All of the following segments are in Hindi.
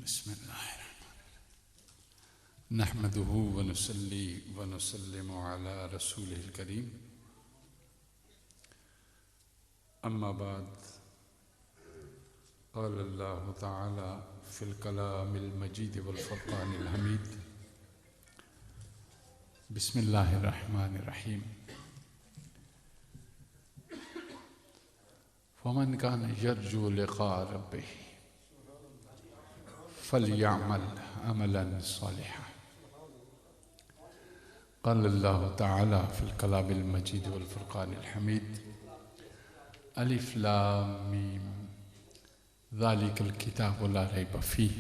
बिस्मिल्लाहिर्रहमानिर्रहीम नहमदुहु व नुसल्ली व नुसल्लिमु अला रसूलिल करीम अम्मा बाद क़ाल अल्लाहु तआला फ़िल कलामिल मजीद वल फ़ुरक़ानिल हमीद बिस्मिल्लाहिर्रहमानिर्रहीम फ़मन कान यर्जू लिक़ा रब्बिह फ़लयअमल अमलन सालिहा क़ाल अल्लाहु तआला फ़िल कलामिल मजीद वल फ़ुरक़ानिल हमीद अलिफ लाम मीम ज़ालिकल किताबु ला रैब फ़ीह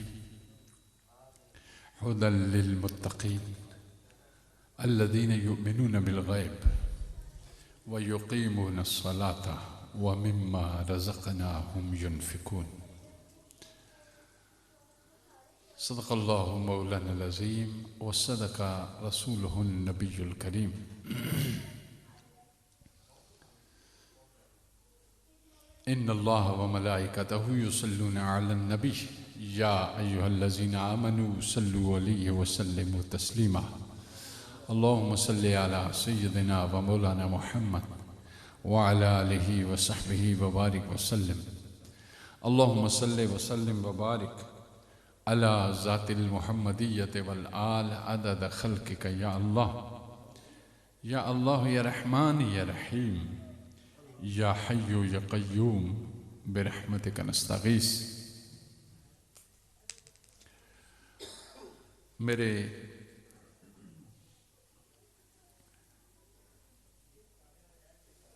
हुदल लिल मुत्तक़ीन अल्लज़ीना युमिनूना बिल ग़ैब व युक़ीमूना अस्सलाता व मिम्मा रज़क़नाहुम युनफ़िक़ून सदक़ल्लाहु मौलाना अज़ीम व सदक़ रसूलुहुन नबियुल करीम। इन्नल्लाह व मलाइकतहु युसल्लूना अलन नबी या अय्युहल्लज़ीना आमनू सल्लु अलैहि व सल्लिमू तस्लीमा अल्लाहुम्मा सल्लि अला सय्यिदिना व मौलाना मुहम्मद व अला आलिहि व सहबिहि व बारिक व सल्लिम अल्लाहुम्मा सल्लि व सल्लिम व बारिक अला ज़ातिल मुहम्मदिय्यति वल आल अदद खल्क़िका या अल्लाह या रहमान या रहीम या हय्यु या क़य्यूम बिरहमतिका नस्तगीस। मेरे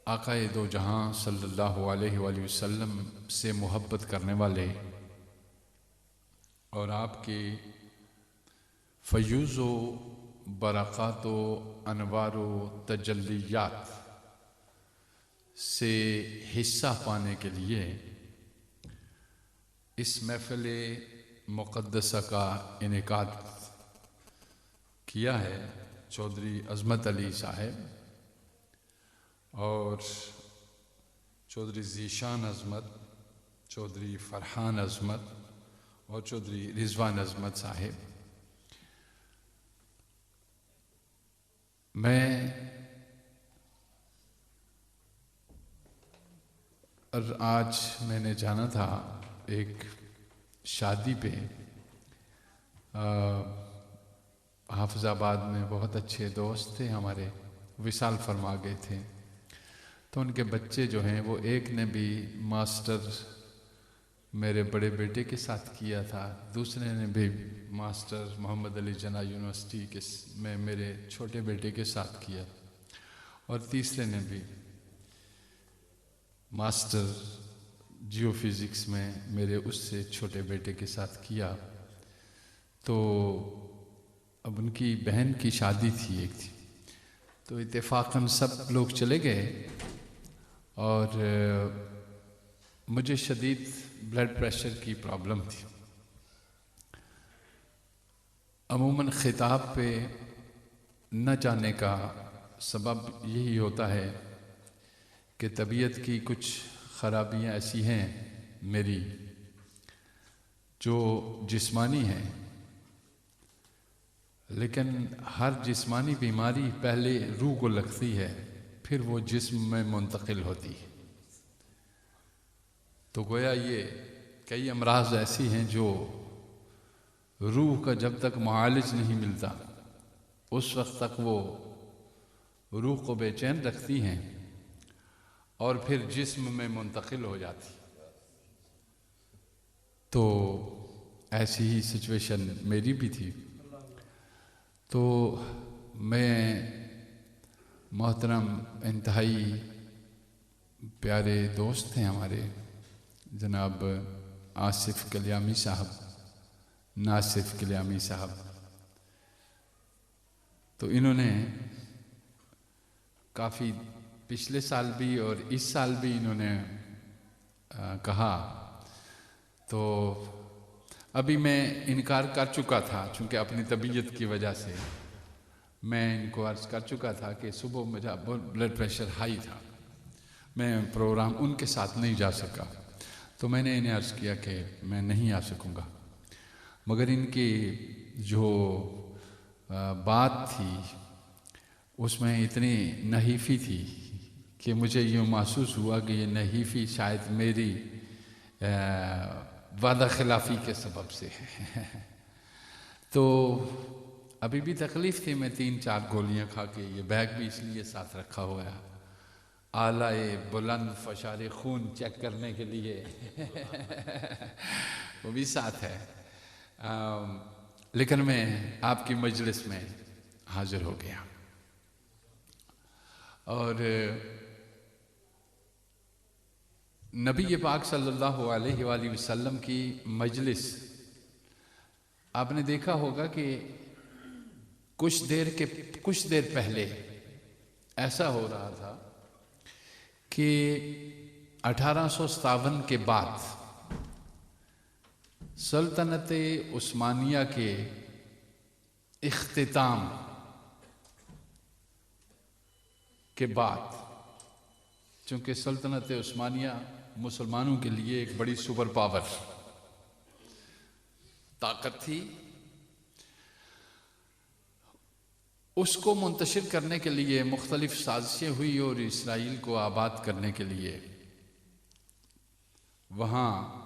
आक़ाए दो जहां सल्लल्लाहु अलैहि वसल्लम से मोहब्बत करने वाले और आपके फ़यूज़ो बरक़ातो अनवारो तजल्लियात से हिस्सा पाने के लिए इस महफ़िल मुक़द्दसा का इनेकाद किया है चौधरी अज़मत अली साहब और चौधरी ज़ीशान अज़मत, चौधरी फ़रहान अज़मत और चौधरी रिज़वान अज़मत साहब। मैं आज मैंने जाना था एक शादी पे हाफिज़ाबाद में। बहुत अच्छे दोस्त थे हमारे, विशाल फरमा गए थे। तो उनके बच्चे जो हैं वो एक ने भी मास्टर मेरे बड़े बेटे के साथ किया था, दूसरे ने भी मास्टर मोहम्मद अली जना यूनिवर्सिटी के में मेरे छोटे बेटे के साथ किया और तीसरे ने भी मास्टर जियोफिज़िक्स में मेरे उससे छोटे बेटे के साथ किया। तो अब उनकी बहन की शादी थी एक थी, तो इत्तेफाकन सब लोग चले गए और मुझे शदीद ब्लड प्रेशर की प्रॉब्लम थी। अमूमन ख़िताब पे न जाने का सबब यही होता है कि तबीयत की कुछ ख़राबियाँ ऐसी हैं मेरी जो जिस्मानी हैं, लेकिन हर जिस्मानी बीमारी पहले रूह को लगती है, फिर वो जिस्म में मुंतकिल होती है। तो गोया ये कई अमराज़ ऐसी हैं जो रूह का जब तक मुआलिज नहीं मिलता उस वक्त तक वो रूह को बेचैन रखती हैं और फिर जिस्म में मुंतकिल हो जाती। तो ऐसी ही सिचुएशन मेरी भी थी। तो मैं मोहतरम इंतहाई प्यारे दोस्त हैं हमारे जनाब आसिफ कल्यामी साहब, नासिफ कल्यामी साहब, तो इन्होंने काफ़ी पिछले साल भी और इस साल भी इन्होंने कहा। तो अभी मैं इनकार कर चुका था, चूँकि अपनी तबीयत की वजह से मैं इनको अर्ज़ कर चुका था कि सुबह मेरा ब्लड प्रेशर हाई था, मैं प्रोग्राम उनके साथ नहीं जा सका। तो मैंने इन्हें अर्ज़ किया कि मैं नहीं आ सकूँगा, मगर इनकी जो बात थी उसमें इतनी नहीफ़ी थी कि मुझे यूँ महसूस हुआ कि ये नहीफ़ी शायद मेरी वादा खिलाफ़ी के सबब से है। तो अभी भी तकलीफ़ थी, मैं 3-4 गोलियां खा के, ये बैग भी इसलिए साथ रखा हुआ है आलाए बुलंद फशारे खून चेक करने के लिए वो भी साथ है। लेकिन मैं आपकी मजलिस में हाजिर हो गया और नबी पाक सल्लल्लाहु अलैहि वसल्लम की मजलिस आपने देखा होगा कि कुछ देर पहले ऐसा हो रहा था कि 1857 के बाद सल्तनत उस्मानिया के इख्तिताम के बाद, चूँकि सल्तनत उस्मानिया मुसलमानों के लिए एक बड़ी सुपर पावर ताकत थी, उसको मुंतशिर करने के लिए मुख्तलिफ साजिशें हुई और इसराइल को आबाद करने के लिए वहाँ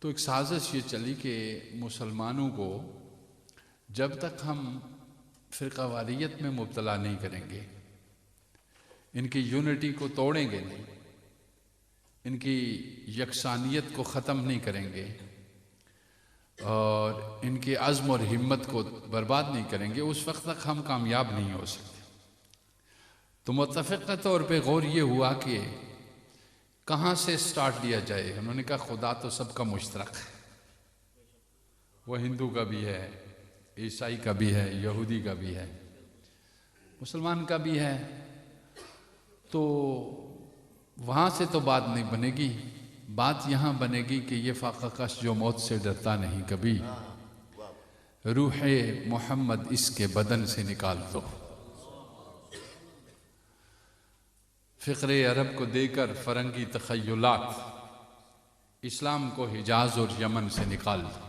तो एक साजिश ये चली कि मुसलमानों को जब तक हम फ़िरक़ावारियत में मुब्तला नहीं करेंगे, इनकी यूनिटी को तोड़ेंगे नहीं, इनकी यकसानियत को ख़त्म नहीं करेंगे और इनके अज़्म और हिम्मत को बर्बाद नहीं करेंगे, उस वक्त तक हम कामयाब नहीं हो सकते। तो मुत्तफ़िक़ तौर पे गौर ये हुआ कि कहाँ से स्टार्ट लिया जाए। उन्होंने कहा खुदा तो सबका मुश्तरक है, वो हिंदू का भी है, ईसाई का भी है, यहूदी का भी है, मुसलमान का भी है, तो वहाँ से तो बात नहीं बनेगी। बात यहाँ बनेगी कि ये फ़ाक़ाकश जो मौत से डरता नहीं कभी, रूह मोहम्मद इसके बदन से निकाल दो। फ़िक्रे अरब को देकर फ़रंगी तख़य्युलात, इस्लाम को हिजाज़ और यमन से निकाल दो।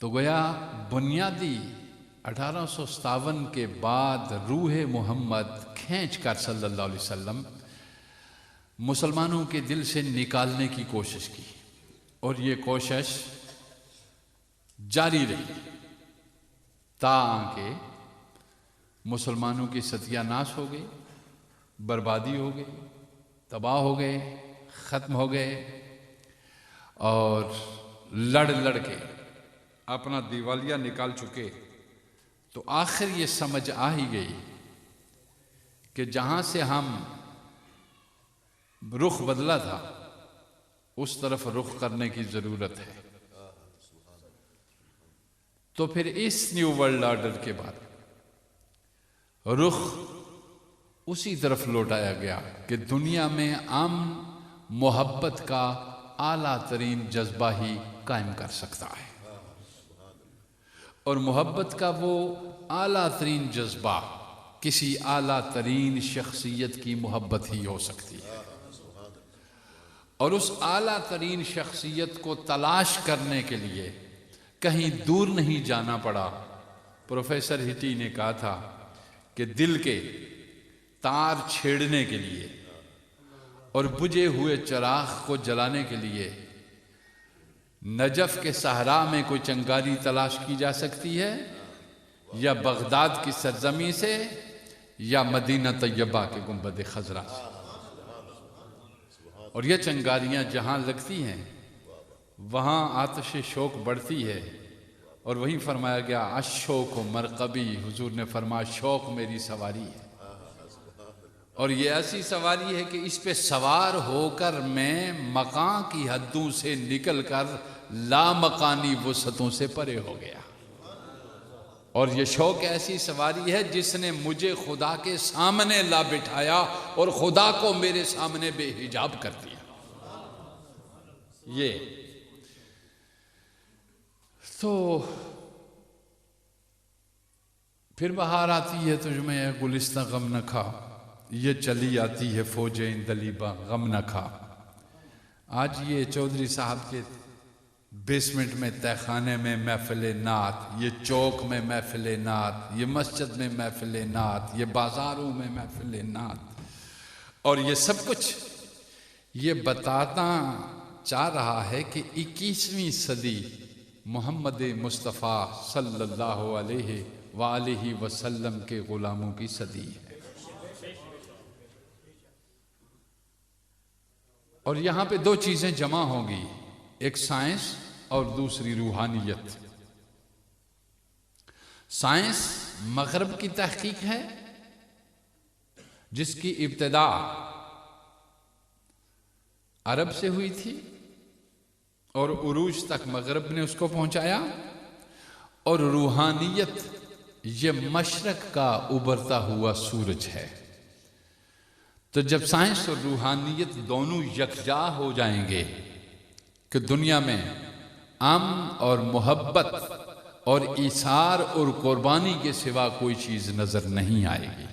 तो गोया बुनियादी 1857 के बाद रूह मोहम्मद खींच कर सल्लल्लाहु अलैहि वसल्लम मुसलमानों के दिल से निकालने की कोशिश की और ये कोशिश जारी रही ताकि मुसलमानों की सत्यानाश हो गई, बर्बादी हो गई, तबाह हो गए, ख़त्म हो गए और लड़ लड़ के अपना दिवालिया निकाल चुके। तो आखिर ये समझ आ ही गई कि जहाँ से हम रुख बदला था उस तरफ रुख करने की ज़रूरत है। तो फिर इस न्यू वर्ल्ड ऑर्डर के बाद रुख उसी तरफ लौटाया गया कि दुनिया में अमन मोहब्बत का आला तरीन जज्बा ही कायम कर सकता है और मोहब्बत का वो आला तरीन जज्बा किसी आला तरीन शख्सियत की मोहब्बत ही हो सकती है। और उस आला तरीन शख्सियत को तलाश करने के लिए कहीं दूर नहीं जाना पड़ा। प्रोफेसर हिटी ने कहा था कि दिल के तार छेड़ने के लिए और बुझे हुए चिराग को जलाने के लिए नजफ के सहरा में कोई चिंगारी तलाश की जा सकती है या बगदाद की सरजमी से या मदीना तैयबा के गुंबद खजरा से। और ये चिंगारियाँ जहाँ लगती हैं वहाँ आतिश शौक बढ़ती है। और वहीं फरमाया गया अशौक मरकबी, हुजूर ने फरमाया शौक मेरी सवारी है और ये ऐसी सवारी है कि इस पे सवार होकर मैं मकान की हद्दों से निकलकर लामकानी वसतों से परे हो गया। और ये शौक ऐसी सवारी है जिसने मुझे खुदा के सामने ला बिठाया और खुदा को मेरे सामने बेहिजाब कर दिया। ये तो फिर बाहर आती है तुझमें गुलिस्ता गम न खा, ये चली आती है फौजें दलीबा गम न खा। आज ये चौधरी साहब के बेसमेंट में तहखाने में महफिल नात, ये चौक में महफिल नात, ये मस्जिद में महफिल नात, ये बाजारों में महफिल नात, और ये सब कुछ ये बताता चाह रहा है कि 21वीं सदी मोहम्मद मुस्तफ़ा सल्लल्लाहु अलैहि वसल्लम के गुलामों की सदी है। और यहाँ पे दो चीज़ें जमा होंगी, एक साइंस और दूसरी रूहानियत। साइंस मगरब की तहकीक है जिसकी इब्तिदा अरब से हुई थी और उरूज तक मगरब ने उसको पहुंचाया। और रूहानियत ये मशरक का उभरता हुआ सूरज है। तो जब साइंस और रूहानियत दोनों यकजा हो जाएंगे कि दुनिया में अमन और मोहब्बत और ईसार और कुर्बानी के सिवा कोई चीज़ नज़र नहीं आएगी,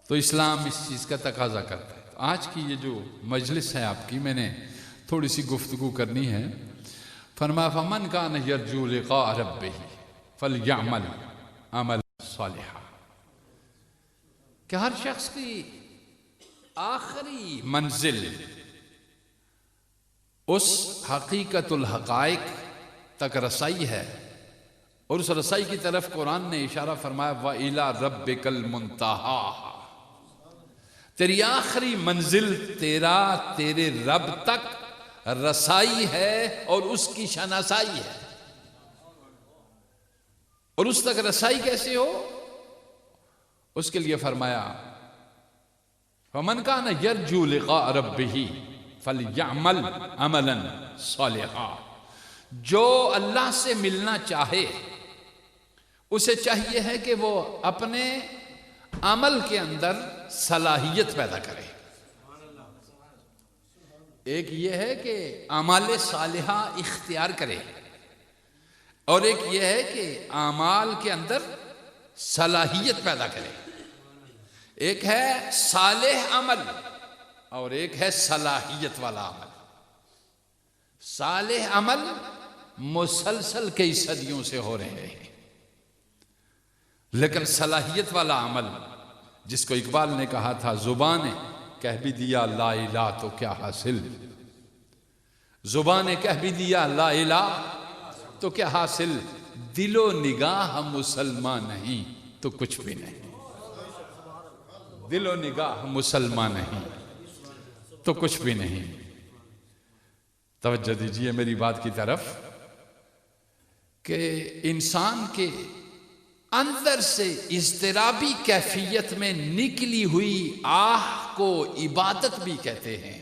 तो इस्लाम इस चीज़ का तकाजा करता है। तो आज की ये जो मजलिस है आपकी, मैंने थोड़ी सी गुफ्तगू करनी है। फरमा फमन कान यरजू लिक़ा रब्बिही फलयअमल अमल सालिहा, कि हर शख्स की आखिरी मंजिल उस हकीकतुल हकाइक तक रसाई है, और उस रसाई की तरफ कुरान ने इशारा फरमाया व इला रब्बिकल मुंतहा, तेरी आखिरी मंजिल तेरे रब तक रसाई है और उसकी शनासाई है। और उस तक रसाई कैसे हो, उसके लिए फरमाया फमन कान यरजू लिक़ा रब्बिही फलयअमल अमलन सालिहा, जो अल्लाह से मिलना चाहे उसे चाहिए है कि वो अपने अमल के अंदर सलाहियत पैदा करे। एक ये है कि अमाल सालिहा इख्तियार करे, और एक ये है कि अमाल के अंदर सलाहियत पैदा करे। एक है सालेह अमल और एक है सलाहियत वाला अमल। सालेह अमल मुसलसल कई सदियों से हो रहे हैं, लेकिन सलाहियत वाला अमल जिसको इकबाल ने कहा था जुबान ने कह भी दिया ला इला तो क्या हासिल, जुबान ने कह भी दिया ला इला तो क्या हासिल, दिलो निगाह मुसलमान नहीं तो कुछ भी नहीं, दिलो निगाह मुसलमान नहीं तो कुछ भी नहीं। तवज्जो दीजिए मेरी बात की तरफ कि इंसान के अंदर से इज़्तिराबी कैफियत में निकली हुई आह को इबादत भी कहते हैं,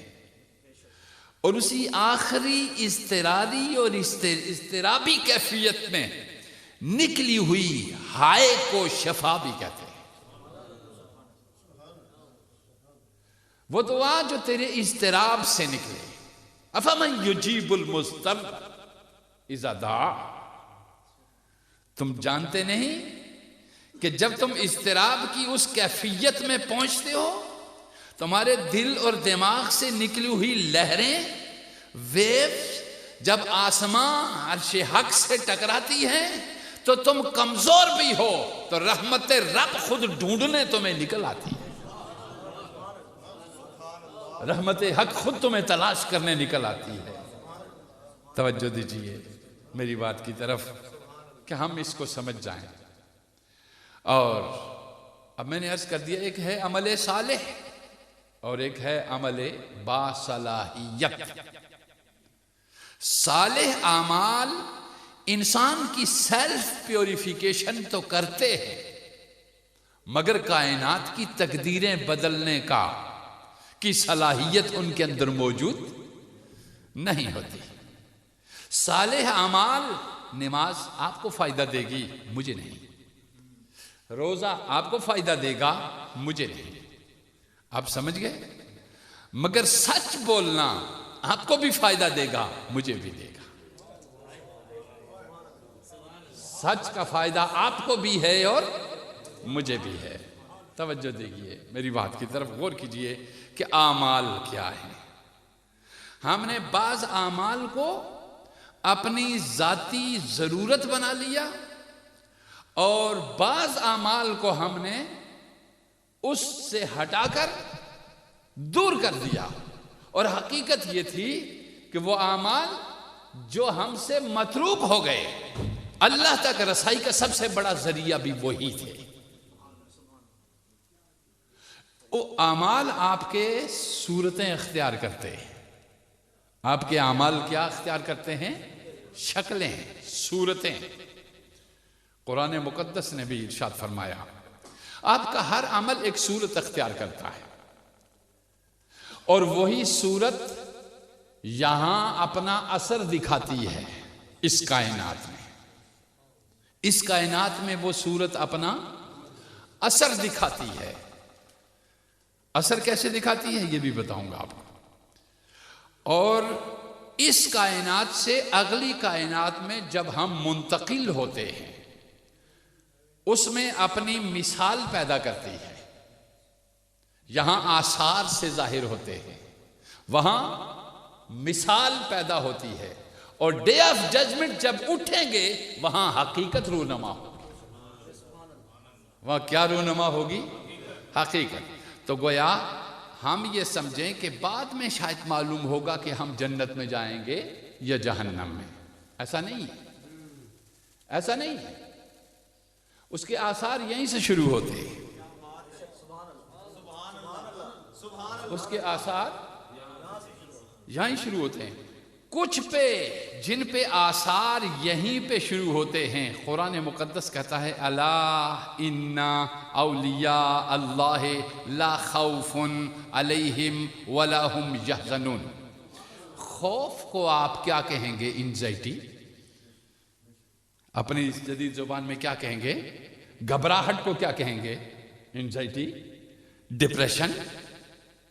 और उसी आखिरी इज़्तिरारी और इज़्तिराबी कैफियत में निकली हुई हाय को शफा भी कहते हैं। वो दुआ जो तेरे इज़्तिराब से निकले, अफमन युजीबुल मुज़्तर इज़ा दा, तुम जानते नहीं कि जब तुम इज़्तिराब की उस कैफियत में पहुंचते हो, तुम्हारे दिल और दिमाग से निकली हुई लहरें, वेव्स जब आसमां अर्शे हक से टकराती हैं तो तुम कमजोर भी हो तो रहमत रब खुद ढूंढने तुम्हें निकल आती है, रहमत हक खुद तुम्हें तलाश करने निकल आती है। तवज्जो दीजिए मेरी बात की तरफ कि हम इसको समझ जाएं। और अब मैंने अर्ज कर दिया, एक है अमले सालेह और एक है अमले बासलाहियत। सालेह आमाल इंसान की सेल्फ प्योरिफिकेशन तो करते हैं, मगर कायनात की तकदीरें बदलने की सलाहियत उनके अंदर मौजूद नहीं होती। सालेह आमाल, नमाज आपको फायदा देगी, मुझे नहीं, रोजा आपको फायदा देगा, मुझे नहीं, आप समझ गए, मगर सच बोलना आपको भी फायदा देगा, मुझे भी देगा। सच का फायदा आपको भी है और मुझे भी है। तवज्जो देखिए मेरी बात की तरफ गौर कीजिए कि आमाल क्या है। हमने बाज आमाल को अपनी जाती जरूरत बना लिया और बाज आमाल को हमने उससे हटाकर दूर कर दिया। और हकीकत यह थी कि वो आमाल जो हमसे मतरूक हो गए, अल्लाह तक रसाई का सबसे बड़ा जरिया भी वही थे। वो आमाल आपके सूरतें इख्तियार करते हैं। आपके आमाल क्या इख्तियार करते हैं? शक्लें, सूरतें। कुरान मुकद्दस ने भी इरशाद फरमाया, आपका हर अमल एक सूरत इख्तियार करता है और वही सूरत यहां अपना असर दिखाती है इस कायनात में। इस कायनात में वो सूरत अपना असर दिखाती है। असर कैसे दिखाती है ये भी बताऊंगा आपको। और इस कायनात से अगली कायनात में जब हम मुंतकिल होते हैं, उसमें अपनी मिसाल पैदा करती है। यहां आसार से जाहिर होते हैं, वहां मिसाल पैदा होती है। और डे ऑफ जजमेंट जब उठेंगे वहां हकीकत रूनमा होगी। वहां क्या रूनमा होगी? हकीकत। तो गोया हम ये समझें कि बाद में शायद मालूम होगा कि हम जन्नत में जाएंगे या जहन्नम में। ऐसा नहीं है, ऐसा नहीं है। उसके आसार यहीं से शुरू होते हैं। उसके आसार यहीं शुरू होते हैं। कुछ पे जिन पे आसार यहीं पे शुरू होते हैं, कुरान मुकद्दस कहता है अला इन्ना औलिया अल्लाह ला खौफुन अलैहिम वला हुम यहज़नून। खौफ को आप क्या कहेंगे? एंजाइटी। अपनी जदीद जुबान में क्या कहेंगे? घबराहट को क्या कहेंगे? Anxiety, depression.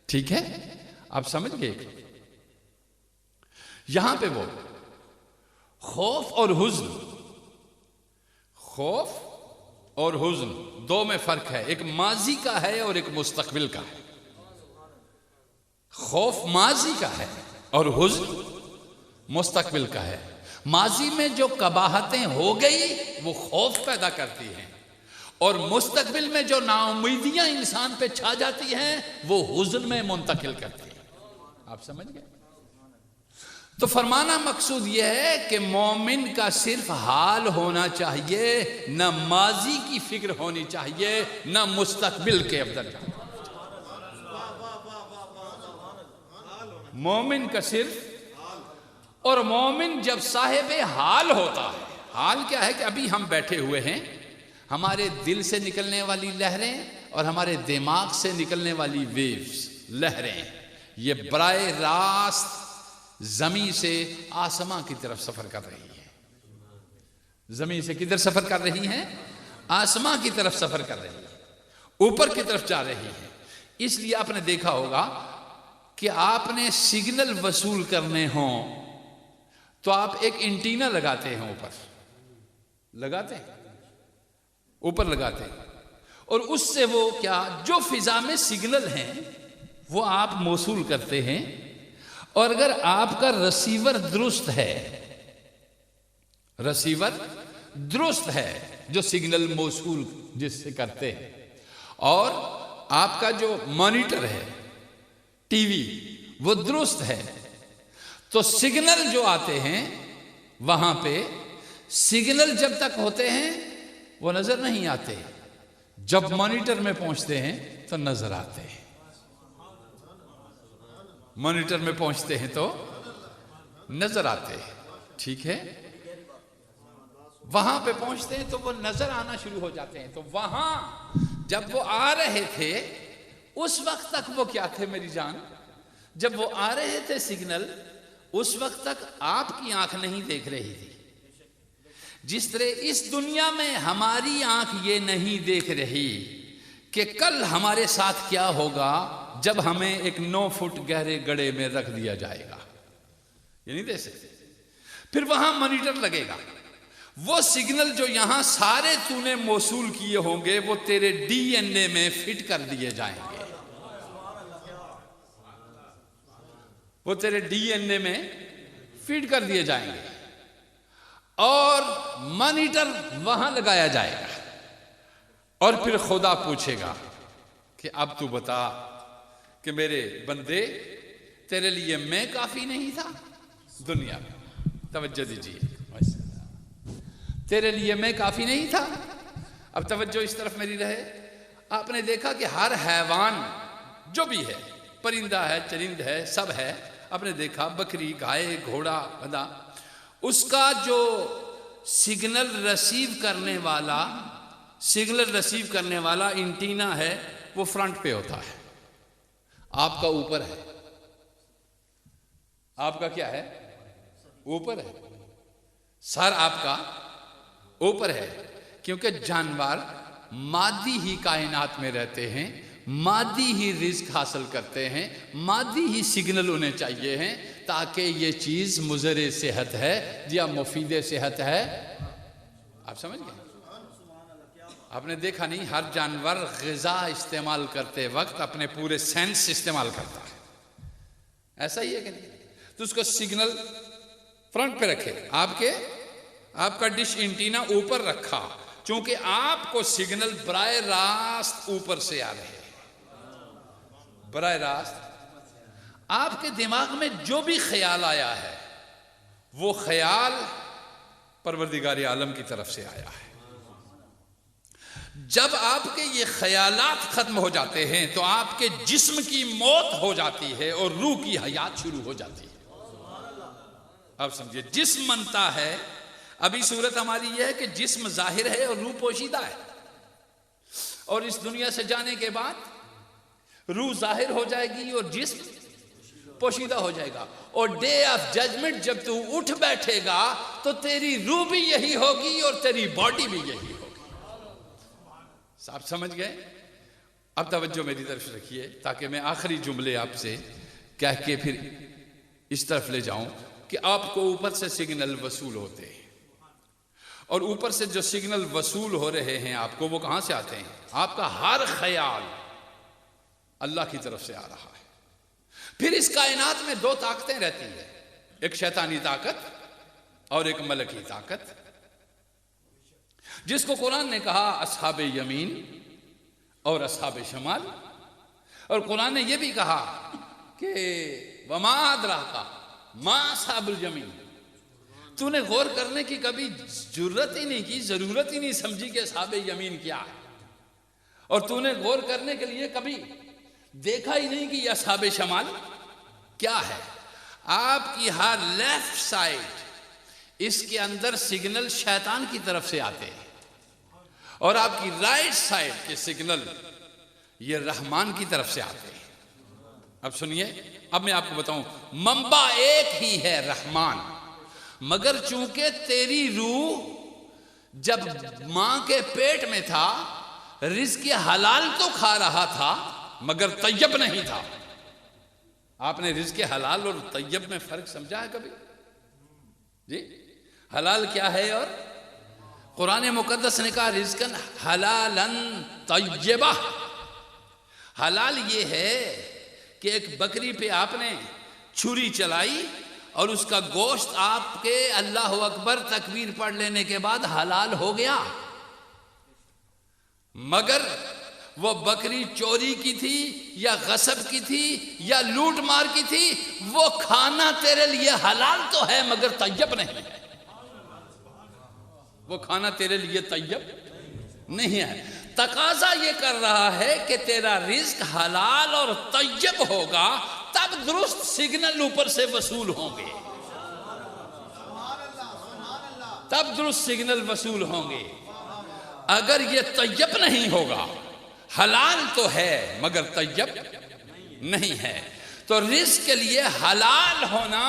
ठीक है, आप समझ गए। यहां पे वो खौफ और हुज्न, खौफ और हुज्न दो में फर्क है। एक माजी का है और एक मुस्तकबिल का है। खौफ माजी का है और हुज्न मुस्तकबिल का है। माजी में जो कबाहतें हो गई वो खौफ पैदा करती हैं, और मुस्तकबिल में जो नाउमीदियां इंसान पे छा जाती हैं वो हुज्न में मुंतकिल करती है। आप समझ गए। तो फरमाना मकसूद यह है कि मोमिन का सिर्फ हाल होना चाहिए, न माजी की फिक्र होनी चाहिए, न मुस्तकबिल के अंदर जाना। मोमिन का सिर्फ, और मोमिन जब साहिब हाल होता है। हाल क्या है कि अभी हम बैठे हुए हैं, हमारे दिल से निकलने वाली लहरें और हमारे दिमाग से निकलने वाली वेव्स, लहरें, ये बराए रास्त जमीन से आसमां की तरफ सफर कर रही है। जमीन से किधर सफर कर रही हैं? आसमां की तरफ सफर कर रही है, ऊपर की तरफ जा रही है। इसलिए आपने देखा होगा कि आपने सिग्नल वसूल करने हों तो आप एक एंटीना लगाते हैं, ऊपर लगाते हैं, ऊपर लगाते हैं, और उससे वो क्या, जो फिजा में सिग्नल हैं वो आप मौसूल करते हैं। और अगर आपका रिसीवर दुरुस्त है, रिसीवर दुरुस्त है जो सिग्नल मौसूल जिससे करते हैं, और आपका जो मॉनिटर है टीवी वो दुरुस्त है, तो सिग्नल जो आते हैं वहां पे, सिग्नल जब तक होते हैं वो नजर नहीं आते, जब मॉनिटर में पहुंचते हैं तो नजर आते हैं। मॉनिटर में पहुंचते हैं तो नजर आते हैं। ठीक है, वहां पे पहुंचते हैं तो वो नजर आना शुरू हो जाते हैं। तो वहां जब वो आ रहे थे उस वक्त तक वो क्या थे मेरी जान? जब वो आ रहे थे सिग्नल, उस वक्त तक आपकी आंख नहीं देख रही थी। जिस तरह इस दुनिया में हमारी आंख ये नहीं देख रही कि कल हमारे साथ क्या होगा जब हमें एक 9 फुट गहरे गड्ढे में रख दिया जाएगा, ये नहीं देख सकते। फिर वहां मॉनिटर लगेगा, वो सिग्नल जो यहां सारे तूने मौसूल किए होंगे वो तेरे डीएनए में फिट कर दिए जाएंगे। वो तेरे डीएनए में फीड कर दिए जाएंगे और मॉनिटर वहां लगाया जाएगा और फिर खुदा पूछेगा कि अब तू बता कि मेरे बंदे तेरे लिए मैं काफी नहीं था दुनिया में। तवज्जो दीजिए, तेरे लिए मैं काफी नहीं था। अब तवज्जो इस तरफ मेरी रहे। आपने देखा कि हर हैवान जो भी है, परिंदा है, चरिंद है, सब है, आपने देखा बकरी, गाय, घोड़ा, गधा, उसका जो सिग्नल रिसीव करने वाला एंटीना है वो फ्रंट पे होता है, आपका ऊपर है। आपका क्या है? ऊपर है। सर आपका ऊपर है, क्योंकि जानवर मादी ही कायनात में रहते हैं, मादी ही रिस्क हासिल करते हैं, मादी ही सिग्नल उन्हें चाहिए हैं ताकि ये चीज मुज़रे सेहत है या मुफीद सेहत है। आप समझ गए? आपने देखा नहीं, हर जानवर ग़िज़ा इस्तेमाल करते वक्त अपने पूरे सेंस इस्तेमाल करता है, ऐसा ही है कि नहीं? तो उसको सिग्नल फ्रंट पे रखे, आपका डिश एंटीना ऊपर रखा, क्योंकि आपको सिग्नल बराह रास्त ऊपर से आ रहे हैं। बराह रास्त आपके दिमाग में जो भी ख्याल आया है वो ख्याल परवरदिगार आलम की तरफ से आया है। जब आपके ये ख्यालात खत्म हो जाते हैं तो आपके जिस्म की मौत हो जाती है और रूह की हयात शुरू हो जाती है। अब समझिए, जिस्म मनता है। अभी सूरत हमारी यह है कि जिस्म जाहिर है और रूह पोशीदा है, और इस दुनिया से जाने के बाद रूह जाहिर हो जाएगी और जिस्म पोशीदा हो जाएगा। और डे ऑफ जजमेंट जब तू उठ बैठेगा तो तेरी रूह भी यही होगी और तेरी बॉडी भी यही होगी। आप समझ गए? अब तवज्जो मेरी तरफ रखिए ताकि मैं आखिरी जुमले आपसे कह के फिर इस तरफ ले जाऊं कि आपको ऊपर से सिग्नल वसूल होते हैं, और ऊपर से जो सिग्नल वसूल हो रहे हैं आपको, वो कहां से आते हैं? आपका हर ख्याल अल्लाह की तरफ से आ रहा है। फिर इस कायनात में दो ताकतें रहती हैं, एक शैतानी ताकत और एक मलकी ताकत, जिसको कुरान ने कहा असहाबे यमीन और असहाबे शमाल। और कुरान ने यह भी कहा कि वमा अदराका मा असहाबुल यमीन। तूने गौर करने की कभी जरूरत ही नहीं की, जरूरत ही नहीं समझी कि असहाबे यमीन क्या है, और तूने गौर करने के लिए कभी देखा ही नहीं कि यह असहाबे शमाल क्या है। आपकी हर लेफ्ट साइड इसके अंदर सिग्नल शैतान की तरफ से आते हैं, और आपकी राइट साइड के सिग्नल ये रहमान की तरफ से आते हैं। अब सुनिए, अब मैं आपको बताऊं, मंबा एक ही है, रहमान, मगर चूंकि तेरी रूह जब मां के पेट में था रिज़्क़ हलाल तो खा रहा था मगर तैयब नहीं था। आपने रिज़्क़ हलाल और तैयब में फर्क समझा है कभी? जी, हलाल क्या है? और कुरान मुकद्दस ने कहा रिज़्क़न हलालन तैयबा। हलाल ये है कि एक बकरी पे आपने छुरी चलाई और उसका गोश्त आपके अल्लाह अकबर तकबीर पढ़ लेने के बाद हलाल हो गया, मगर वो बकरी चोरी की थी या गसब की थी या लूट मार की थी, वो खाना तेरे लिए हलाल तो है मगर तैयब नहीं है। वो खाना तेरे लिए तैयब नहीं है। तकाजा ये कर रहा है कि तेरा रिज़्क हलाल और तैयब होगा, तब दुरुस्त सिग्नल ऊपर से वसूल होंगे, तब दुरुस्त सिग्नल वसूल होंगे। अगर ये तैयब नहीं होगा, हलाल तो है मगर तैयब नहीं है, तो रिज़्क के लिए हलाल होना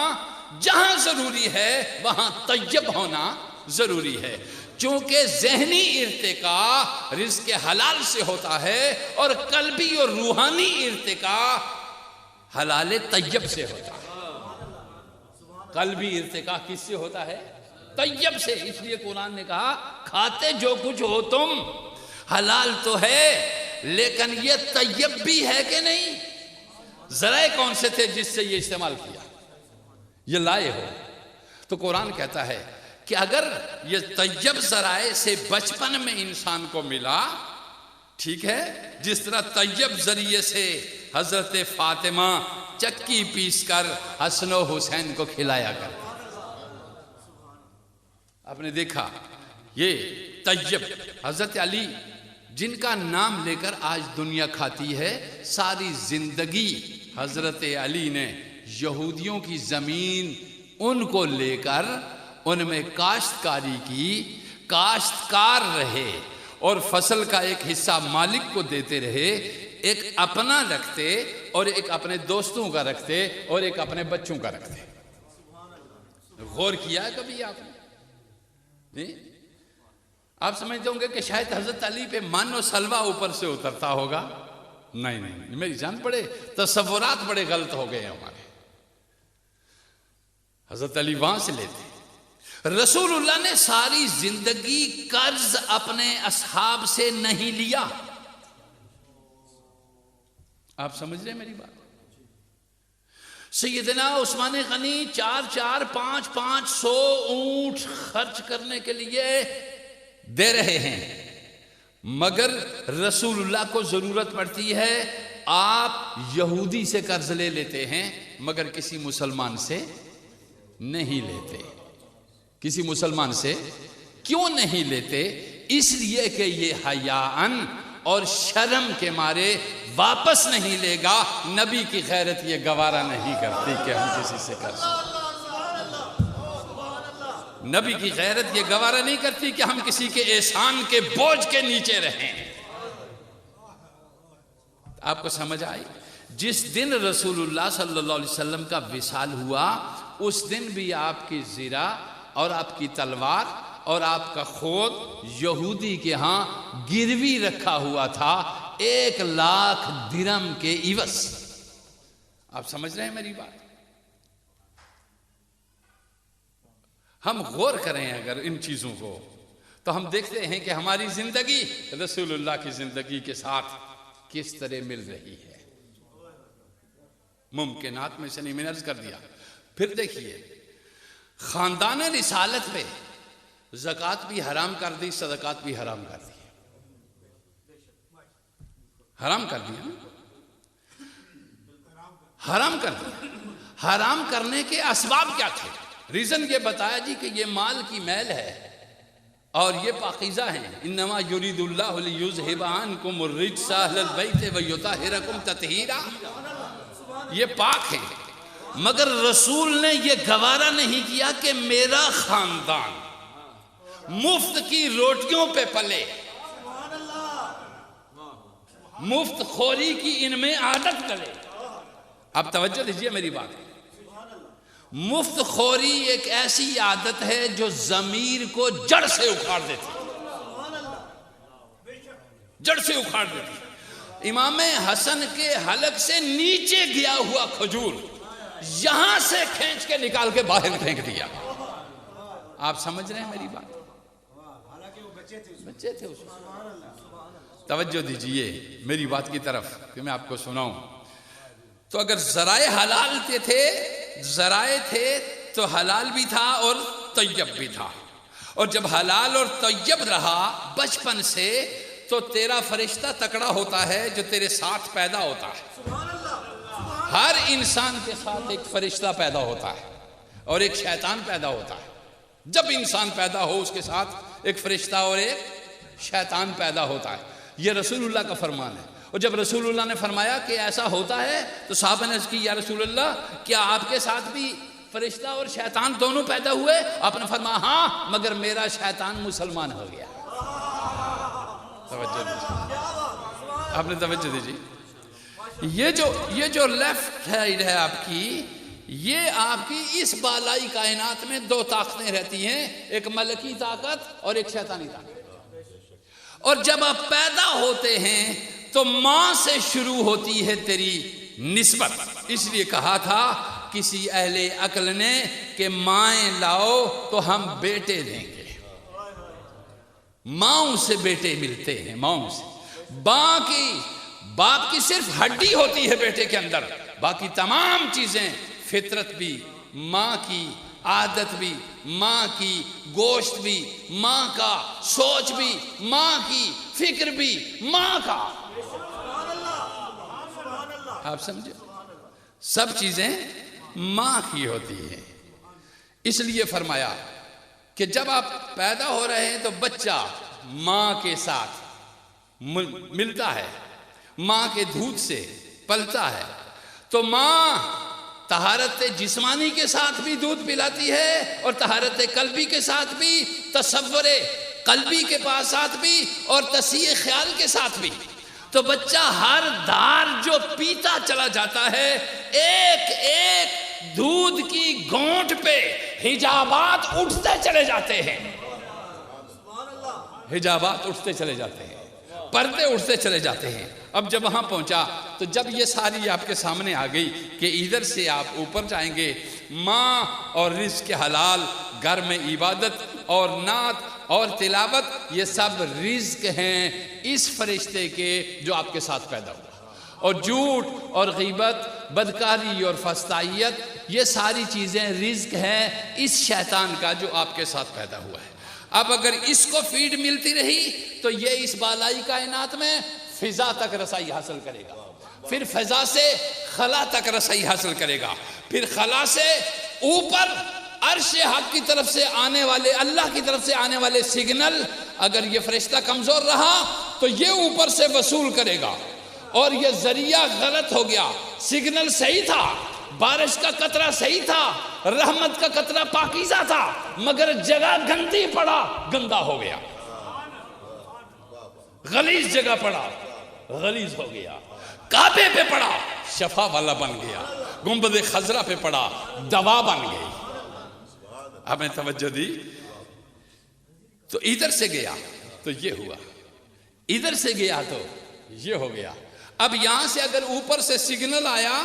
जहां जरूरी है वहां तैयब होना जरूरी है, क्योंकि ज़हनी इर्तिका रिज़्क़ हलाल से होता है और कल्बी और रूहानी इर्तिका हलाल तैयब से होता है। कल्बी इर्तिका किससे होता है? तैयब से। इसलिए कुरान ने कहा खाते जो कुछ हो तुम हलाल तो है, लेकिन ये तैयब भी है कि नहीं? ज़राए कौन से थे जिससे ये इस्तेमाल किया? ये लाए हो। तो कुरान कहता है कि अगर ये तैयब ज़राए से बचपन में इंसान को मिला, ठीक है, जिस तरह तैयब जरिए से हजरत फातिमा चक्की पीस कर हसन हुसैन को खिलाया कर। आपने देखा ये तैयब हजरत अली जिनका नाम लेकर आज दुनिया खाती है, सारी जिंदगी हजरत अली ने यहूदियों की जमीन उनको लेकर उनमें काश्तकारी की, काश्तकार रहे और फसल का एक हिस्सा मालिक को देते रहे, एक अपना रखते और एक अपने दोस्तों का रखते और एक अपने बच्चों का रखते। गौर किया है कभी आपने? नहीं? आप समझते होंगे कि शायद हजरत अली पे मानो सलवा ऊपर से उतरता होगा। नहीं नहीं, मेरी जान पड़े, तसव्वुरात बड़े गलत हो गए हमारे। हजरत अली वहां से लेते। रसूलुल्लाह ने सारी जिंदगी कर्ज अपने असहाब से नहीं लिया। आप समझ रहे हैं मेरी बात? सैयदना उस्मान गनी 4-4, 5-500 ऊंट खर्च करने के लिए दे रहे हैं, मगर रसूलुल्लाह को जरूरत पड़ती है, आप यहूदी से कर्ज ले लेते हैं मगर किसी मुसलमान से नहीं लेते। किसी मुसलमान से क्यों नहीं लेते? इसलिए कि ये हयाअन और शर्म के मारे वापस नहीं लेगा। नबी की गैरत ये गवारा नहीं करती कि हम किसी से कर्ज, नबी की गैरत ये गवारा नहीं करती कि हम किसी के एहसान के बोझ के नीचे रहें। आपको समझ आई? जिस दिन रसूलुल्लाह सल्लल्लाहु अलैहि वसल्लम का विसाल हुआ, उस दिन भी आपकी ज़िरा और आपकी तलवार और आपका खोद यहूदी के यहां गिरवी रखा हुआ था 1,00,000 दिरहम के इवस। आप समझ रहे हैं मेरी बात? हम गौर करें अगर इन चीजों को, तो हम देखते हैं कि हमारी जिंदगी रसूलुल्लाह की जिंदगी के साथ किस तरह मिल रही है। मुमकिनात में से नहीं, मैंने अर्ज कर दिया। फिर देखिए, खानदान रिसालत पे ज़कात भी हराम कर दी, सदकात भी हराम कर दी, हराम कर दिया, हराम कर दिया। हराम करने के असबाब क्या थे? रीजन ये बताया जी कि ये माल की मैल है और ये पाकीज़ा है। इन्नमा युरीदुल्लाहु लियुज़हिबा अन्कुम अर्रिज्सा अहलल बैत व युतहिरकुम तत्हीरा। ये पाक है, मगर रसूल ने यह गवारा नहीं किया कि मेरा खानदान मुफ्त की रोटियों पे पले, मुफ्त खोरी की इनमें आदत डले। अब तवज्जो दीजिए मेरी बात। मुफ्त खोरी एक ऐसी आदत है जो जमीर को जड़ से उखाड़ देती, जड़ से उखाड़ देती। इमाम हसन के हलक से नीचे गया हुआ खजूर यहां से खींच के निकाल के बाहर फेंक दिया। आप समझ रहे हैं मेरी बात? हालांकि वो बच्चे थे उसमें। तवज्जो दीजिए मेरी बात की तरफ कि मैं आपको सुनाऊं। तो अगर जराए हलाल थे, जराए थे तो हलाल भी था और तैयब भी था। और जब हलाल और तैयब रहा बचपन से, तो तेरा फरिश्ता तकड़ा होता है जो तेरे साथ पैदा होता है। हर इंसान के साथ एक फरिश्ता पैदा होता है और एक शैतान पैदा होता है। जब इंसान पैदा हो उसके साथ एक फरिश्ता और एक शैतान पैदा होता है। यह रसूलुल्लाह का फरमान है। और जब रसूलुल्लाह ने फरमाया कि ऐसा होता है, तो साहबा ने अर्ज़ की, या रसूलुल्लाह, क्या आपके साथ भी फरिश्ता और शैतान दोनों पैदा हुए? आपने फरमाया हाँ, मगर मेरा शैतान मुसलमान हो गया। तवज्जो दीजिए, आपने तवज्जो दीजिए। ये जो लेफ्ट साइड है आपकी, ये आपकी इस बालाई कायनात में दो ताकतें रहती हैं, एक मलकी ताकत और एक शैतानी ताकत। और जब आप पैदा होते हैं तो मां से शुरू होती है तेरी निस्बत। इसलिए कहा था किसी अहले अक्ल ने कि माएँ लाओ तो हम बेटे देंगे। माओं से बेटे मिलते हैं, माओं से। बाप की सिर्फ हड्डी होती है बेटे के अंदर, बाकी तमाम चीजें फितरत भी माँ की आदत भी, माँ की गोश्त भी, माँ का सोच भी, माँ की फिक्र भी, माँ का, आप समझे, सब चीजें माँ की होती हैं। इसलिए फरमाया कि जब आप पैदा हो रहे हैं तो बच्चा माँ के साथ मिलता है, माँ के दूध से पलता है। तो माँ तहारत जिस्मानी के साथ भी दूध पिलाती है और तहारत कल्बी के साथ भी, तसव्वुरे कल्बी के साथ भी और तसीह ख्याल के साथ भी। तो बच्चा हर दार जो पीता चला जाता है, एक एक दूध की घोंट पे हिजाबात उठते चले जाते हैं, हिजाबात उठते चले जाते हैं, पर्दे उठते चले जाते हैं। अब जब वहां पहुंचा तो जब ये सारी आपके सामने आ गई कि इधर से आप ऊपर जाएंगे, माँ और रिज़्क़ के हलाल, घर में इबादत और नात और तिलावत, ये सब रिज़्क़ हैं इस फरिश्ते के जो आपके साथ पैदा हुआ। और झूठ और गीबत, बदकारी और फस्तायत, ये सारी चीज़ें रिज़्क़ हैं इस शैतान का जो आपके साथ पैदा हुआ है। अब अगर इसको फीड मिलती रही तो ये इस बालाई कायनात में फिजा तक रसाई हासिल करेगा, फिर फिजा से खला तक रसाई हासिल करेगा, फिर खला से ऊपर अर्श हक की तरफ से आने वाले, अल्लाह की तरफ से आने वाले सिग्नल, अगर ये फरिश्ता कमजोर रहा तो ये ऊपर से वसूल करेगा। और ये जरिया गलत हो गया, सिग्नल सही था, बारिश का कतरा सही था, रहमत का कतरा पाकीज़ा था, मगर जगह गंदी पड़ा, गंदा हो गया, गलीज जगह पड़ा, गलीज हो गया, काबे पे पड़ा, शफा वाला बन गया, गुंबद खजरा पे पड़ा, दवा बन गई। आपने तवज्जो दी? तो इधर से गया तो ये हुआ, इधर से गया तो ये हो गया। अब यहां से अगर ऊपर से सिग्नल आया,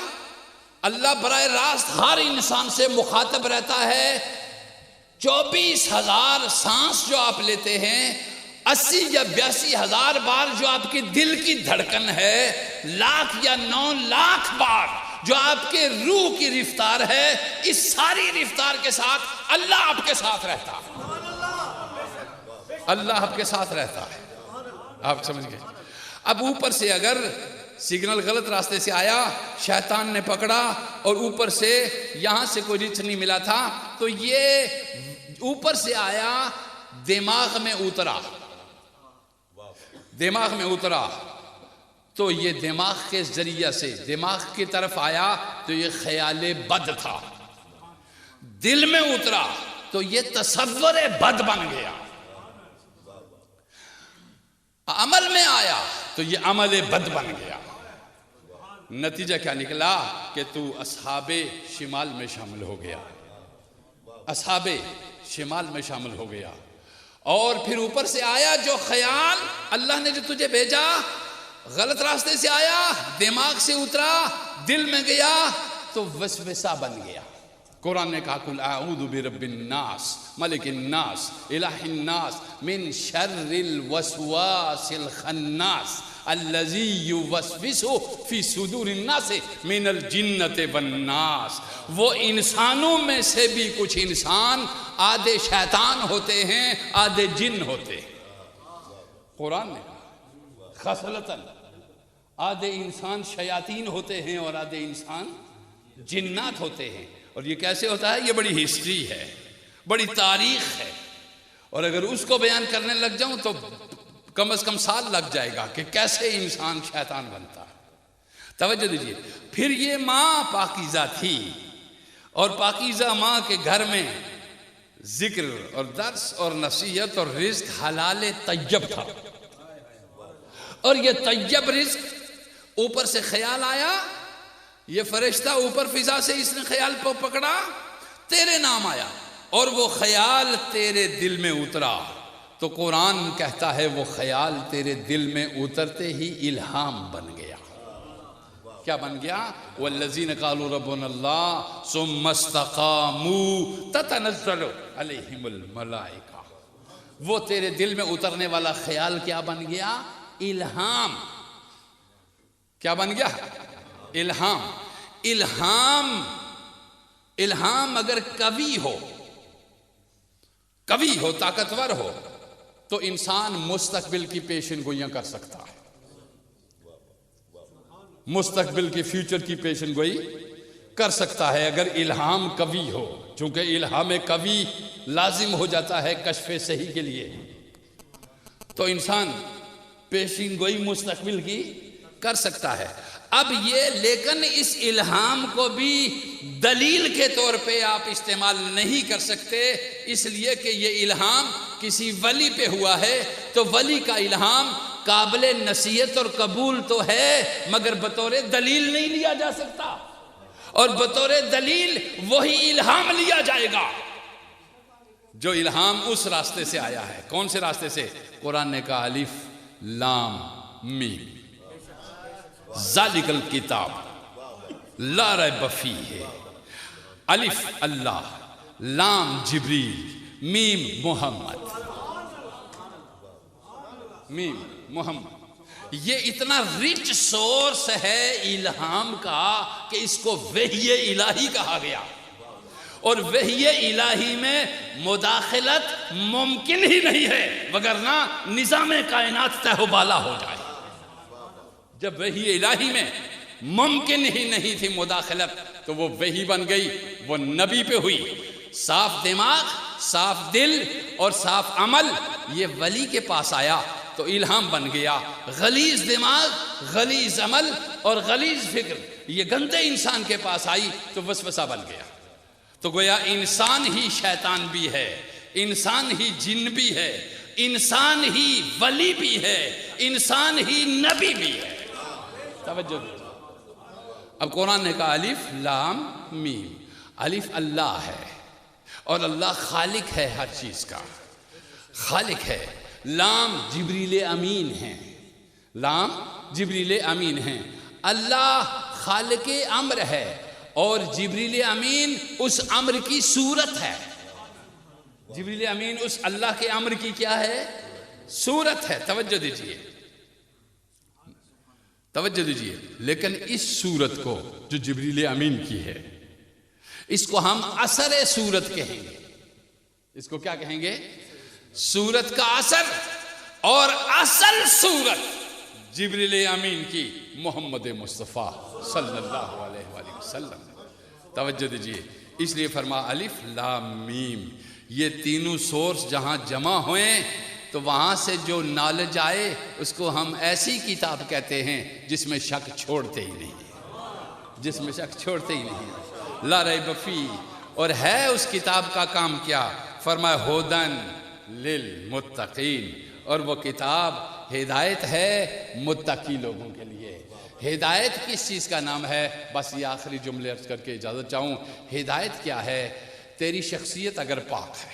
अल्लाह बराह रास्त हर इंसान से मुखातब रहता है। 24,000 सांस जो आप लेते हैं, 80 या 82,000 बार जो आपके दिल की धड़कन है, लाख या 9 लाख बार जो आपके रूह की रफ्तार है, इस सारी रफ्तार के साथ अल्लाह आपके साथ रहता है, अल्लाह आपके साथ रहता है। आप समझ गए? अब ऊपर से अगर सिग्नल गलत रास्ते से आया, शैतान ने पकड़ा और ऊपर से यहां से कोई रिच नहीं मिला था, तो ये ऊपर से आया, दिमाग में उतरा, दिमाग में उतरा, तो ये दिमाग के जरिया से दिमाग की तरफ आया तो ये ख्याल बद था, दिल में उतरा तो ये तसव्वुर बद बन गया, अमल में आया तो ये अमल बद बन गया। नतीजा क्या निकला कि तू असहाबे शिमाल में शामिल हो गया, असहाबे शिमाल में शामिल हो गया। और फिर ऊपर से आया जो ख्याल, अल्लाह ने जो तुझे भेजा गलत रास्ते से आया, दिमाग से उतरा, दिल में गया तो वसवसा बन गया। कुरान ने कहा कुल आऊदु बिरब्बिन नास मलिकिन नास इलाहिन नास मिन शर्रिल वसवासिल खन्नास अल्लज़ी युवस्विसु फी सुदूरिन नास मिनल जिन्नति वन नास। वो इंसानों में से भी कुछ इंसान आधे शैतान होते हैं, आधे जिन होते हैं। कुरान ने खसलतन आधे इंसान शयातीन होते हैं और आधे इंसान जिन्नात होते हैं। और ये कैसे होता है? ये बड़ी हिस्ट्री है, बड़ी तारीख है, और अगर उसको बयान करने लग जाऊं तो कम से कम साल लग जाएगा कि कैसे इंसान शैतान बनता है। तवज्जो दीजिए। फिर ये माँ पाकीज़ा थी और पाकीज़ा माँ के घर में जिक्र और दर्स और नसीहत और रिज़्क़ हलाल तय्यब था। और ये तय्यब रिज़्क़ ऊपर से ख्याल आया, ये फरिश्ता ऊपर फिजा से इसने ख्याल को पकड़ा, तेरे नाम आया और वो ख्याल तेरे दिल में उतरा। तो कुरान कहता है वो ख्याल तेरे दिल में उतरते ही इल्हाम बन गया। क्या बन गया? वल्लज़ीन क़ालू रब्बुनल्लाह सुम्मा इस्तक़ामू ततनज़्ज़लु अलैहिमुल मलाइका। वो तेरे दिल में उतरने वाला ख्याल क्या बन गया? इल्हाम। क्या बन गया? इल्हाम। इल्हाम इल्हाम अगर कवि हो, ताकतवर हो, तो इंसान मुस्तकबिल की पेशन गोइयां कर सकता है, मुस्तकबिल की फ्यूचर की पेशन गोई कर सकता है अगर इल्हाम कवि हो। चूंकि इल्हाम कवि लाजिम हो जाता है कश्फे सही के लिए, तो इंसान पेशन गोई मुस्तकबिल की कर सकता है। अब ये, लेकिन इस इल्हाम को भी दलील के तौर पे आप इस्तेमाल नहीं कर सकते, इसलिए कि ये इल्हाम किसी वली पे हुआ है, तो वली का इल्हाम काबिल नसीहत और कबूल तो है, मगर बतौर दलील नहीं लिया जा सकता, और बतौर दलील वही इल्हाम लिया जाएगा जो इल्हाम उस रास्ते से आया है। कौन से रास्ते से? कुरान ने कहा अलिफ लाम मीम ज़ालिकल किताब ला रैब फीह, अलिफ अल्लाह, लाम जिब्रील, मीम मोहम्मद, मीम मोहम्मद। ये इतना रिच सोर्स है इल्हाम का कि इसको वही इलाही कहा गया, और वही इलाही में मुदाखलत मुमकिन ही नहीं है, वगरना निज़ाम कायनात तहबाला हो जाए। जब वही इलाही में मुमकिन ही नहीं थी मुदाखलत, तो वो वही बन गई, वो नबी पे हुई। साफ दिमाग, साफ दिल और साफ अमल ये वली के पास आया तो इल्हाम बन गया। गलीज दिमाग, गलीज अमल और गलीज फिक्र ये गंदे इंसान के पास आई तो वसवसा बन गया। तो गोया इंसान ही शैतान भी है, इंसान ही जिन भी है, इंसान ही वली भी है, इंसान ही नबी भी है। तवज्जो। अब कुरान ने कहा अलिफ लाम मीम, अलिफ अल्लाह है और अल्लाह खालिक है, हर चीज का खालिक है। लाम जिब्रील अमीन है, लाम जिब्रील अमीन है। अल्लाह खालिक अम्र है और जिब्रील अमीन उस अम्र की सूरत है। जिब्रील अमीन उस अल्लाह के अम्र की क्या है? सूरत है। तवज्जो दीजिए, तवज्जो दीजिए। लेकिन इस सूरत को जो जिब्रील अमीन की है, इसको हम असर सूरत कहेंगे। इसको क्या कहेंगे? सूरत का असर। और असल सूरत जिब्रील अमीन की मोहम्मद मुस्तफ़ा सल्लल्लाहु अलैहि वसल्लम। तवज्जो दीजिए, इसलिए फरमा अलिफ लाम मीम, ये तीनों सोर्स जहां जमा हुए तो वहां से जो नॉलेज आए उसको हम ऐसी किताब कहते हैं जिसमें शक छोड़ते ही नहीं, जिसमें शक छोड़ते ही नहीं, ला रैब फी। और है उस किताब का काम क्या? फरमाया हुदन लिल मुत्तकीन, और वो किताब हिदायत है मुत्तकी लोगों के लिए। हिदायत किस चीज़ का नाम है? बस ये आखिरी जुमले अर्ज करके इजाज़त चाहूँ। हिदायत क्या है? तेरी शख्सियत अगर पाक है,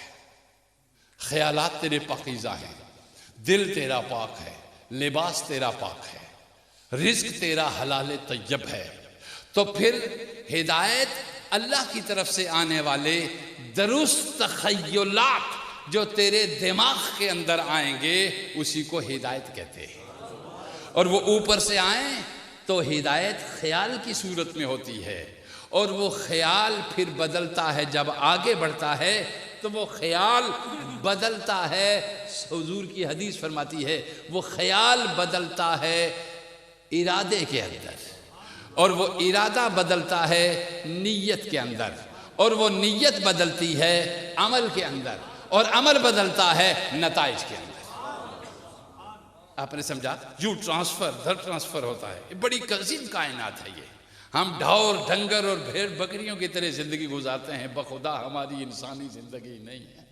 ख्यालात तेरे पाकीज़ा हैं, दिल तेरा पाक है, लिबास तेरा पाक है, रिज्क तेरा हलाल तय्यब है, तो फिर हिदायत अल्लाह की तरफ से आने वाले दुरुस्त तखय्युलात जो तेरे दिमाग के अंदर आएंगे उसी को हिदायत कहते हैं। और वो ऊपर से आए तो हिदायत ख्याल की सूरत में होती है, और वो ख्याल फिर बदलता है। जब आगे बढ़ता है तो वो ख्याल बदलता है। हुजूर की हदीस फरमाती है वो ख्याल बदलता है इरादे के अंदर, और वो इरादा बदलता है नीयत के अंदर, और वो नीयत बदलती है अमल के अंदर, और अमल बदलता है नताइज के अंदर। आपने समझा? यू ट्रांसफर दर ट्रांसफर होता है। ये बड़ी कज़िन कायनात है। ये हम ढोर डंगर और भेड़ बकरियों की तरह जिंदगी गुजारते हैं, बखुदा हमारी इंसानी जिंदगी नहीं है।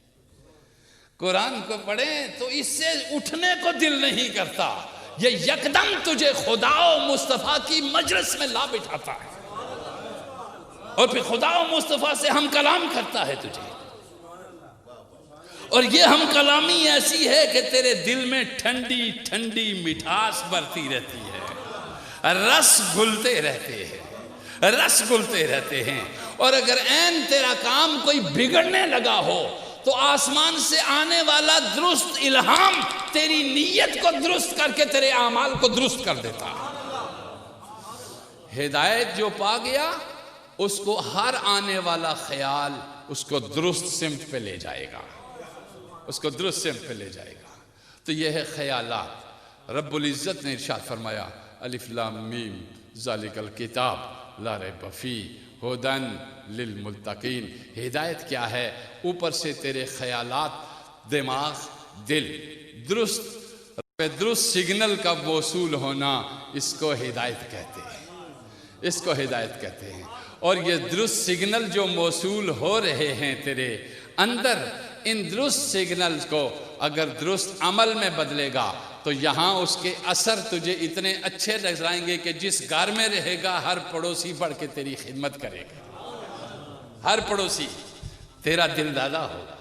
कुरान को पढ़ें तो इससे उठने को दिल नहीं करता। ये यकदम तुझे खुदा और मुस्तफ़ा की मजलिस में ला बिठाता है, और फिर खुदा और मुस्तफ़ा से हम कलाम करता है तुझे। और ये हम कलामी ऐसी है कि तेरे दिल में ठंडी ठंडी मिठास बरती रहती है, रस घुलते रहते हैं, रस घुलते रहते हैं। और अगर ऐन तेरा काम कोई बिगड़ने लगा हो तो आसमान से आने वाला दुरुस्त इल्हाम तेरी नीयत को दुरुस्त करके तेरे आमाल को दुरुस्त कर देता है। हिदायत जो पा गया उसको हर आने वाला ख्याल उसको दुरुस्त सिमत पे ले जाएगा, उसको दुरुस्त सिमत पे ले जाएगा। तो यह है ख्यालात। रब्बुल इज़्ज़त ने इरशाद फरमाया अलिफ लाम मीम ज़ालिकल किताब ला रैब फीह हुदन लिल मुत्तकीन। हिदायत क्या है? ऊपर से तेरे ख्यालात, दिमाग, दिल दुरुस्त सिग्नल का वसूल होना, इसको हिदायत कहते हैं, इसको हिदायत कहते हैं। और ये दुरुस्त सिग्नल जो मौसूल हो रहे हैं तेरे अंदर, इन दुरुस्त सिग्नल्स को अगर दुरुस्त अमल में बदलेगा तो यहाँ उसके असर तुझे इतने अच्छे नजराएंगे कि जिस घर में रहेगा हर पड़ोसी बढ़ के तेरी खिदमत करेगा, हर पड़ोसी तेरा दिलदादा होगा,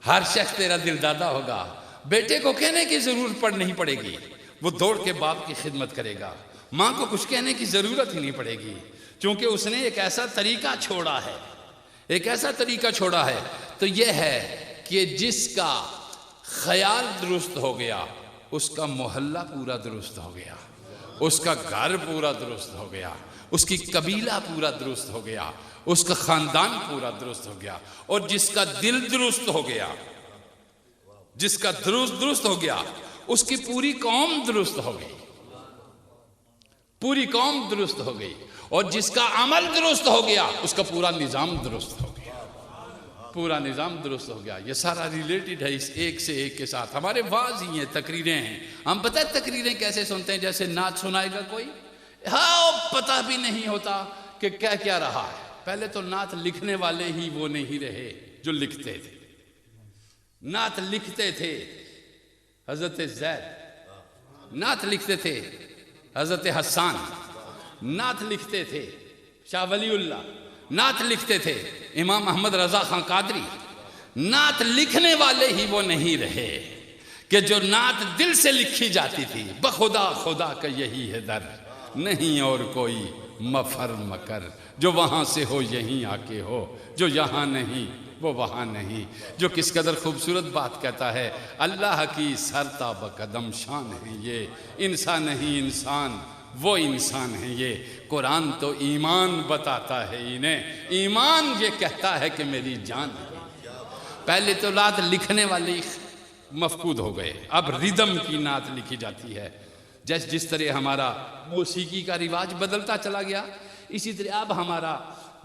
हर शख्स तेरा दिलदादा होगा। बेटे को कहने की जरूरत नहीं पड़ेगी, वो दौड़ के बाप की खिदमत करेगा। माँ को कुछ कहने की जरूरत ही नहीं पड़ेगी, क्योंकि उसने एक ऐसा तरीका छोड़ा है, एक ऐसा तरीका छोड़ा है। तो यह है कि जिसका ख्याल दुरुस्त हो गया उसका मोहल्ला पूरा दुरुस्त हो गया, उसका घर पूरा दुरुस्त हो गया, उसकी कबीला पूरा दुरुस्त हो गया, उसका खानदान पूरा दुरुस्त हो गया। और जिसका दिल दुरुस्त हो गया, जिसका दुरुस्त हो गया, उसकी पूरी कौम दुरुस्त हो गई, पूरी कौम दुरुस्त हो गई। और जिसका अमल दुरुस्त हो गया उसका पूरा निज़ाम दुरुस्त हो गया, पूरा निज़ाम दुरुस्त हो गया। ये सारा रिलेटेड है इस एक से एक के साथ। हमारे वाज ही हैं, तकरीरें हैं। हम पता है तकरीरें कैसे सुनते हैं? जैसे नाच सुनाएगा कोई, हाँ पता भी नहीं होता कि क्या क्या रहा है। पहले तो नात लिखने वाले ही वो नहीं रहे जो लिखते थे। नात लिखते थे हजरत ज़ैद, नात लिखते थे हजरत हसन, नात लिखते थे शाह वलीउल्लाह, नात लिखते थे इमाम अहमद रजा खां कादरी। नात लिखने वाले ही वो नहीं रहे कि जो नात दिल से लिखी जाती थी। बखुदा खुदा का यही है दर, नहीं और कोई मफर मकर। जो वहाँ से हो यहीं आके हो, जो यहाँ नहीं वो वहाँ नहीं। जो किस कदर खूबसूरत बात कहता है, अल्लाह की सरता बकदम शान है ये, इंसान नहीं इंसान वो इंसान है ये। कुरान तो ईमान बताता है इन्हें, ईमान ये कहता है कि मेरी जान है। पहले तो नात लिखने वाले मफकूद हो गए, अब रिदम की नात लिखी जाती है। जैसे जिस तरह हमारा मौसीकी का रिवाज बदलता चला गया, इसी तरह अब हमारा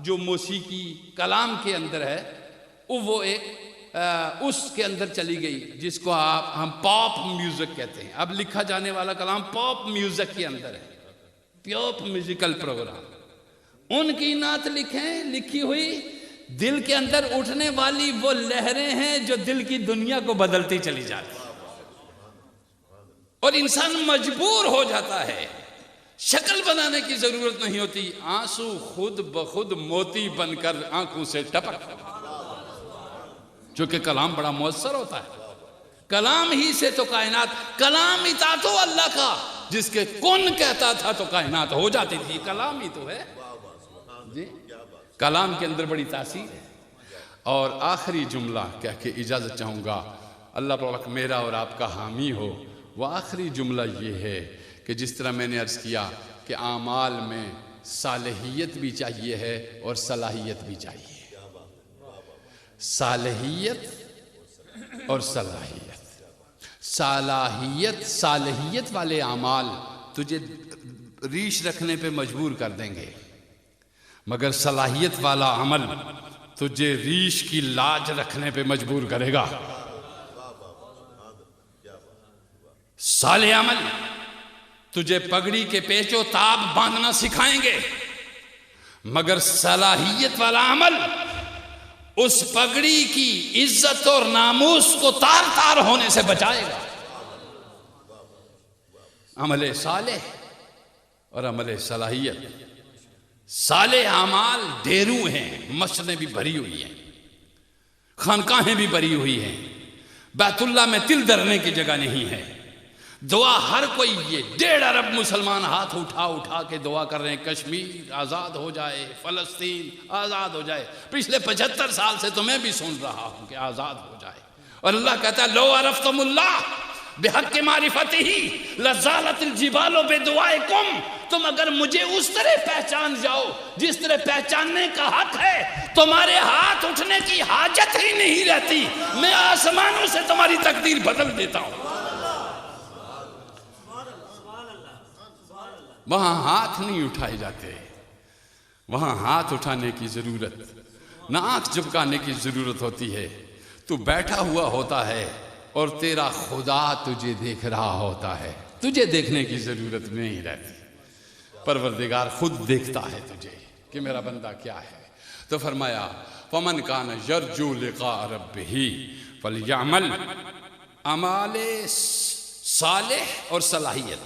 जो मौसीकी कलाम के अंदर है वो एक उसके अंदर चली गई, जिसको हम पॉप म्यूजिक कहते हैं। अब लिखा जाने वाला कलाम पॉप म्यूजिक के अंदर है, पॉप म्यूजिकल प्रोग्राम। उनकी नात लिखी हुई दिल के अंदर उठने वाली वो लहरें हैं जो दिल की दुनिया को बदलती चली जाती है, और इंसान मजबूर हो जाता है। शक्ल बनाने की जरूरत नहीं होती, आंसू खुद ब खुद मोती बनकर आंखों से टपक, जो कि कलाम बड़ा मुअस्सर होता है। कलाम ही से तो कायनात, कलाम ही था तो अल्लाह का, जिसके कौन कहता था तो कायनात हो जाती थी। कलाम ही तो है जी, कलाम के अंदर बड़ी तासीर है। और आखिरी जुमला कह के इजाज़त चाहूँगा, अल्लाह पाक मेरा और आपका हामी हो। वह आखिरी जुमला ये है कि जिस तरह मैंने अर्ज़ किया कि आमाल में सालहियत भी चाहिए है और सलाहियत भी चाहिए। सालहियत और सलाहियत। सालहियत वाले आमाल तुझे रीश रखने पे मजबूर कर देंगे, मगर सलाहियत वाला अमल तुझे रीश की लाज रखने पे मजबूर करेगा। साले अमल तुझे पगड़ी के पेचो ताब बांधना सिखाएंगे, मगर सलाहियत वाला अमल उस पगड़ी की इज्जत और नामूस को तार तार होने से बचाएगा। अमले साले और अमले सलाहियत। साले अमाल ढेरू हैं, मस्जिदें भी भरी हुई हैं, खानकाहें भी भरी हुई हैं, बैतुल्लाह में तिल धरने की जगह नहीं है। दुआ हर कोई, ये 1.5 अरब मुसलमान हाथ उठा उठा के दुआ कर रहे हैं, कश्मीर आज़ाद हो जाए, फ़लस्तीन आज़ाद हो जाए। पिछले 75 साल से तो मैं भी सुन रहा हूँ कि आज़ाद हो जाए। और अल्लाह कहता है लो अरफ़्तुमुल्लाह, बेहक के मारिफत ही लज़ालतिल जिबालो बेदुआइकुम, तुम अगर मुझे उस तरह पहचान जाओ जिस तरह पहचानने का हक है, तुम्हारे हाथ उठने की हाजत ही नहीं रहती, मैं आसमानों से तुम्हारी तकदीर बदल देता हूं। वहां हाथ नहीं उठाए जाते, वहां हाथ उठाने की जरूरत, ना आंख झुकाने की जरूरत होती है। तू बैठा हुआ होता है और तेरा खुदा तुझे देख रहा होता है, तुझे देखने की जरूरत नहीं रहती, परवरदिगार खुद देखता है तुझे कि मेरा बंदा क्या है। तो फरमाया फमन कान यरजू लिका रब्बिही फलयअमल अमाले सालेह, और सलाहियत,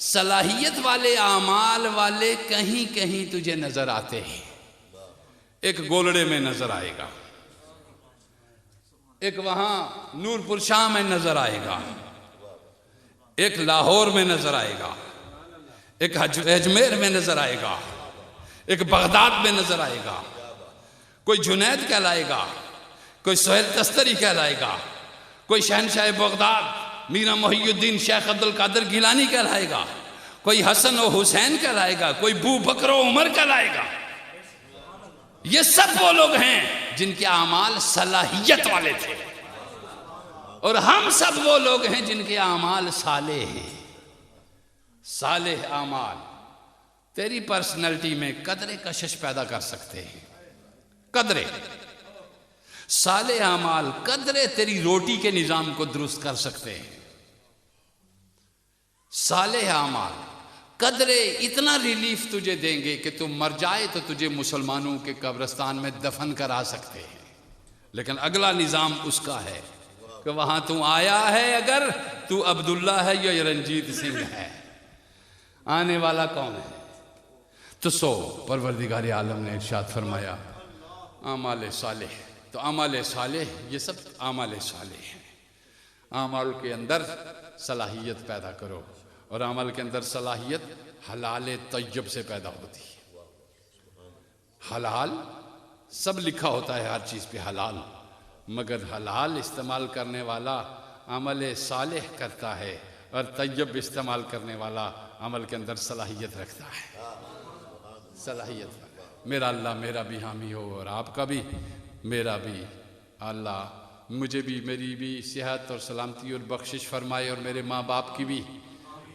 सलाहियत वाले आमाल वाले कहीं कहीं तुझे नजर आते हैं। एक गोलड़े में नजर आएगा, एक वहां नूरपुर शाह में नजर आएगा, एक लाहौर में नजर आएगा, एक अजमेर में नजर आएगा, एक बगदाद में नजर आएगा। कोई जुनैद कहलाएगा, कोई सुहेल तस्तरी कहलाएगा, कोई शहनशाह बगदाद मीरा मोहियुद्दीन शेख अब्दुल कादिर गिलानी कहलाएगा, कोई हसन और हुसैन कहलाएगा, कोई बू बकर उमर कहलाएगा। ये सब वो लोग हैं जिनके आमाल सलाहियत वाले थे, और हम सब वो लोग हैं जिनके आमाल साले हैं। सालेह आमाल तेरी पर्सनैलिटी में कदरे कशिश पैदा कर सकते हैं, कदरे। साले आमाल कदरे तेरी रोटी के निजाम को दुरुस्त कर सकते हैं। साले आमाल कदरे इतना रिलीफ तुझे देंगे कि तू मर जाए तो तुझे मुसलमानों के कब्रिस्तान में दफन करा सकते हैं। लेकिन अगला निजाम उसका है कि वहां तू आया है, अगर तू अब्दुल्ला है या रंजीत सिंह है, आने वाला कौन है? तो सो परवरदिगार आलम ने इरशाद फरमाया आमाल सालेह। तो आमाल सालेह ये सब आमाल सालेह हैं। आमाल के अंदर सलाहियत पैदा करो, और अमल के अंदर सलाहियत हलाल तय्यब से पैदा होती है। हलाल सब लिखा होता है, हर चीज़ पे हलाल, मगर हलाल इस्तेमाल करने वाला अमल सालेह करता है, और तय्यब इस्तेमाल करने वाला अमल के अंदर सलाहियत रखता है। सलाहियत मेरा अल्लाह मेरा भी हामी हो और आपका भी, मेरा भी। अल्लाह मुझे भी, मेरी भी सेहत और सलामती और बख्शिश फरमाए, और मेरे माँ बाप की भी,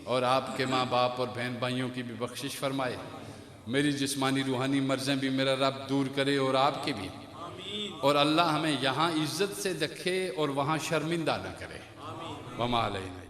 और आपके माँ बाप और बहन भाइयों की भी बख्शिश फरमाए। मेरी जिस्मानी रूहानी मर्ज़ें भी मेरा रब दूर करे, और आपके भी। और अल्लाह हमें यहाँ इज़्ज़त से रखे और वहाँ शर्मिंदा न करे। वमा अलैना।